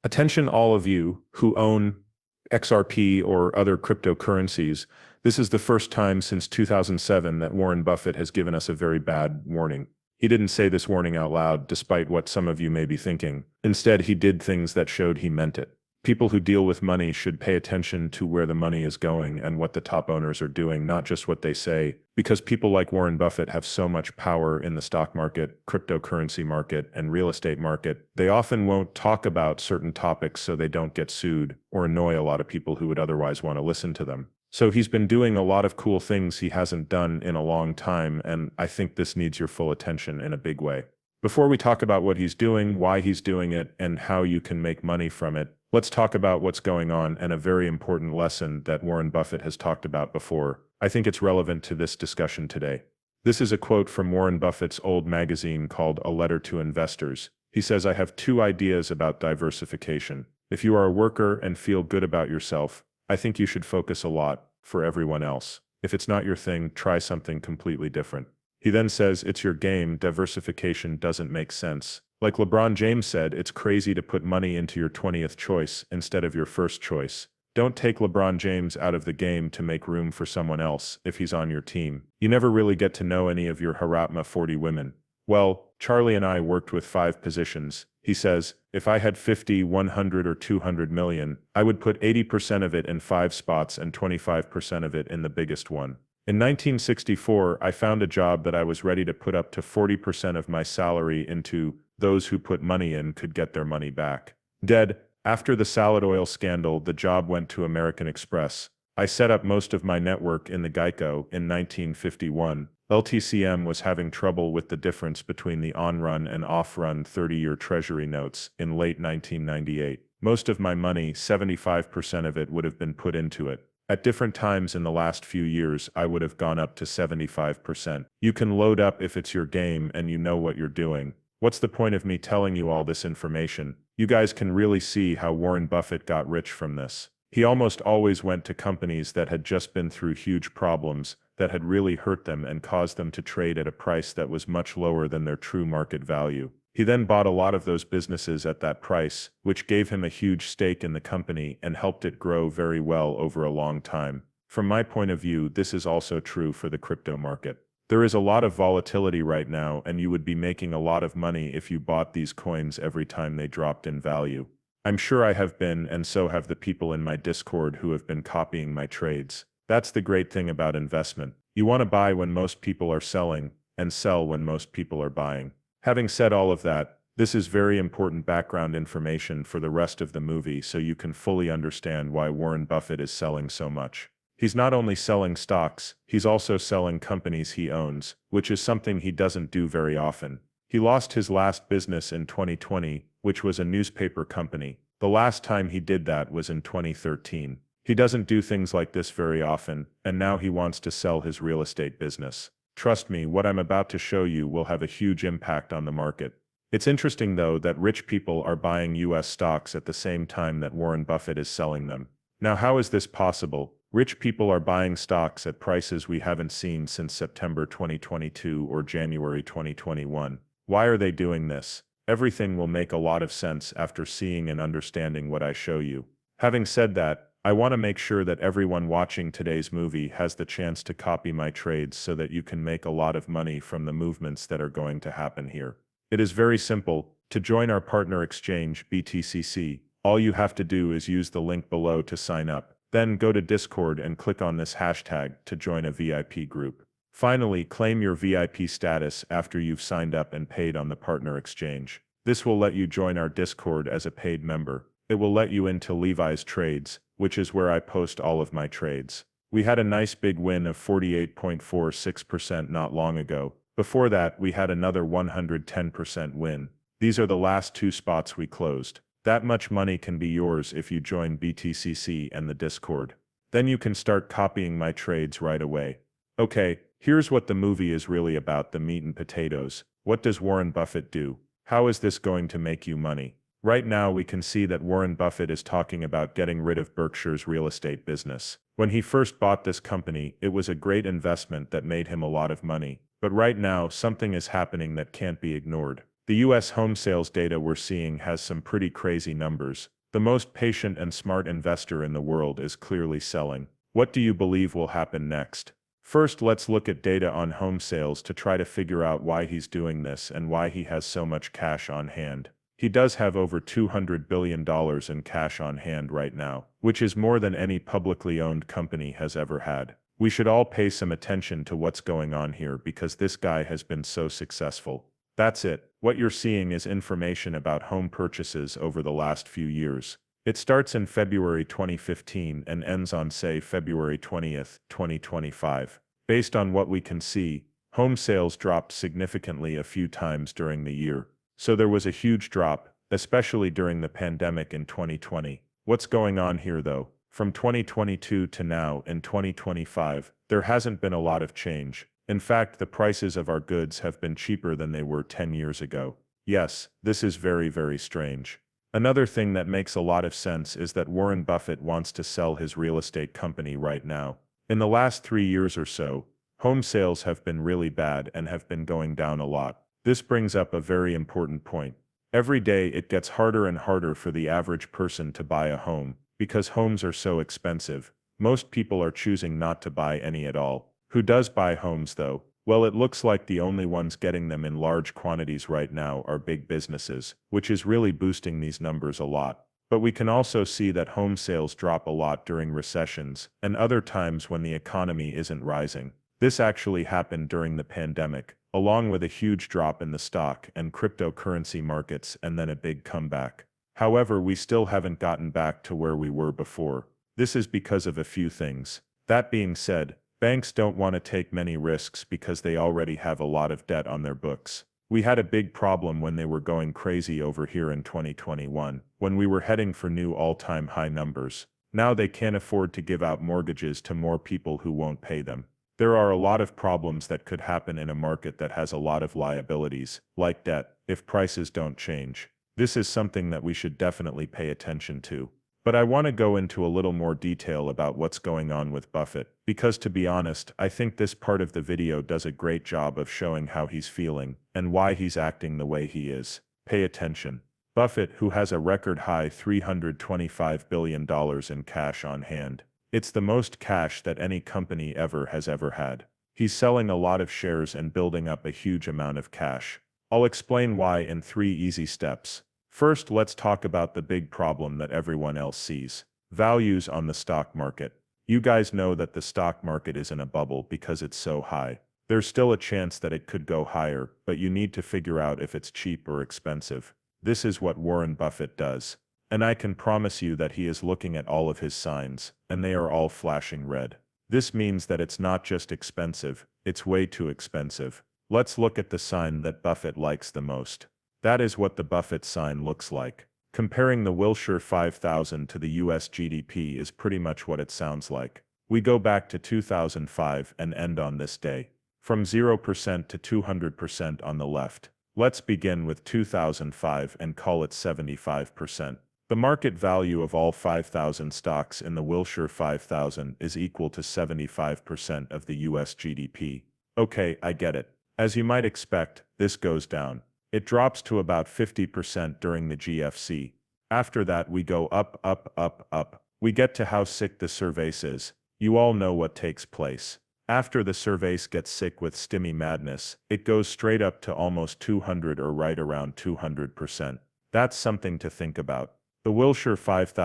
Attention all of you who own XRP or other cryptocurrencies. This is the first time since 2007 that Warren Buffett has given us a very bad warning. He didn't say this warning out loud, despite what some of you may be thinking. Instead, he did things that showed he meant it. People who deal with money should pay attention to where the money is going and what the top owners are doing, not just what they say, because people like Warren Buffett have so much power in the stock market, cryptocurrency market, and real estate market. They often won't talk about certain topics so they don't get sued or annoy a lot of people who would otherwise want to listen to them. So he's been doing a lot of cool things he hasn't done in a long time, and I think this needs your full attention in a big way. Before we talk about what he's doing, why he's doing it, and how you can make money from it, let's talk about what's going on and a very important lesson that Warren Buffett has talked about before. I think it's relevant to this discussion today. This is a quote from Warren Buffett's old magazine called A Letter to Investors. He says, "I have two ideas about diversification. If you are a worker and feel good about yourself, I think you should focus a lot for everyone else. If it's not your thing, try something completely different." He then says, "It's your game, diversification doesn't make sense. Like LeBron James said, it's crazy to put money into your 20th choice instead of your first choice. Don't take LeBron James out of the game to make room for someone else if he's on your team. You never really get to know any of your Haratma 40 women." Well, Charlie and I worked with 5 positions. He says, if I had 50, 100, or 200 million, I would put 80% of it in 5 spots and 25% of it in the biggest one. In 1964, I found a job that I was ready to put up to 40% of my salary into. Those who put money in could get their money back. Dead. After the salad oil scandal, the job went to American Express. I set up most of my network in the Geico in 1951. LTCM was having trouble with the difference between the on-run and off-run 30-year Treasury notes in late 1998. Most of my money, 75% of it, would have been put into it. At different times in the last few years, I would have gone up to 75%. You can load up if it's your game and you know what you're doing. What's the point of me telling you all this information? You guys can really see how Warren Buffett got rich from this. He almost always went to companies that had just been through huge problems, that had really hurt them and caused them to trade at a price that was much lower than their true market value. He then bought a lot of those businesses at that price, which gave him a huge stake in the company and helped it grow very well over a long time. From my point of view, this is also true for the crypto market. There is a lot of volatility right now, and you would be making a lot of money if you bought these coins every time they dropped in value. I'm sure I have been, and so have the people in my Discord who have been copying my trades. That's the great thing about investment. You want to buy when most people are selling, and sell when most people are buying. Having said all of that, this is very important background information for the rest of the movie so you can fully understand why Warren Buffett is selling so much. He's not only selling stocks, he's also selling companies he owns, which is something he doesn't do very often. He lost his last business in 2020, which was a newspaper company. The last time he did that was in 2013. He doesn't do things like this very often, and now he wants to sell his real estate business. Trust me, what I'm about to show you will have a huge impact on the market. It's interesting though that rich people are buying US stocks at the same time that Warren Buffett is selling them. Now, how is this possible? Rich people are buying stocks at prices we haven't seen since September 2022 or January 2021. Why are they doing this? Everything will make a lot of sense after seeing and understanding what I show you. Having said that, I want to make sure that everyone watching today's movie has the chance to copy my trades so that you can make a lot of money from the movements that are going to happen here. It is very simple. To join our partner exchange, BTCC, all you have to do is use the link below to sign up. Then go to Discord and click on this hashtag to join a VIP group. Finally, claim your VIP status after you've signed up and paid on the partner exchange. This will let you join our Discord as a paid member. It will let you into Levi's Trades, which is where I post all of my trades. We had a nice big win of 48.46% not long ago. Before that, we had another 110% win. These are the last 2 spots we closed. That much money can be yours if you join BTCC and the Discord. Then you can start copying my trades right away. Okay, here's what the movie is really about, the meat and potatoes. What does Warren Buffett do? How is this going to make you money? Right now we can see that Warren Buffett is talking about getting rid of Berkshire's real estate business. When he first bought this company, it was a great investment that made him a lot of money. But right now, something is happening that can't be ignored. The US home sales data we're seeing has some pretty crazy numbers. The most patient and smart investor in the world is clearly selling. What do you believe will happen next? First, let's look at data on home sales to try to figure out why he's doing this and why he has so much cash on hand. He does have over $200 billion in cash on hand right now, which is more than any publicly owned company has ever had. We should all pay some attention to what's going on here because this guy has been so successful. That's it. What you're seeing is information about home purchases over the last few years. It starts in February 2015 and ends on, say, February 20th, 2025. Based on what we can see, home sales dropped significantly a few times during the year. So there was a huge drop, especially during the pandemic in 2020. What's going on here though? From 2022 to now in 2025, there hasn't been a lot of change. In fact, the prices of our goods have been cheaper than they were 10 years ago. Yes, this is very, very strange. Another thing that makes a lot of sense is that Warren Buffett wants to sell his real estate company right now. In the last 3 years or so, home sales have been really bad and have been going down a lot. This brings up a very important point. Every day it gets harder and harder for the average person to buy a home, because homes are so expensive. Most people are choosing not to buy any at all. Who does buy homes though? Well, it looks like the only ones getting them in large quantities right now are big businesses, which is really boosting these numbers a lot. But we can also see that home sales drop a lot during recessions and other times when the economy isn't rising. This actually happened during the pandemic, along with a huge drop in the stock and cryptocurrency markets and then a big comeback. However, we still haven't gotten back to where we were before. This is because of a few things. That being said, banks don't want to take many risks because they already have a lot of debt on their books. We had a big problem when they were going crazy over here in 2021, when we were heading for new all-time high numbers. Now they can't afford to give out mortgages to more people who won't pay them. There are a lot of problems that could happen in a market that has a lot of liabilities, like debt, if prices don't change. This is something that we should definitely pay attention to. But I want to go into a little more detail about what's going on with Buffett, because to be honest, I think this part of the video does a great job of showing how he's feeling, and why he's acting the way he is. Pay attention. Buffett, who has a record high $325 billion in cash on hand. It's the most cash that any company has ever had. He's selling a lot of shares and building up a huge amount of cash. I'll explain why in 3 easy steps. First, let's talk about the big problem that everyone else sees. Values on the stock market. You guys know that the stock market is in a bubble because it's so high. There's still a chance that it could go higher, but you need to figure out if it's cheap or expensive. This is what Warren Buffett does. And I can promise you that he is looking at all of his signs, and they are all flashing red. This means that it's not just expensive, it's way too expensive. Let's look at the sign that Buffett likes the most. That is what the Buffett sign looks like. Comparing the Wilshire 5000 to the US GDP is pretty much what it sounds like. We go back to 2005 and end on this day. From 0% to 200% on the left. Let's begin with 2005 and call it 75%. The market value of all 5,000 stocks in the Wilshire 5000 is equal to 75% of the US GDP. Okay, I get it. As you might expect, this goes down. It drops to about 50% during the GFC. After that we go up, up, up, up. We get to how sick the surveys is. You all know what takes place. After the surveys gets sick with stimmy madness, it goes straight up to almost 200 or right around 200%. That's something to think about. The Wilshire 5000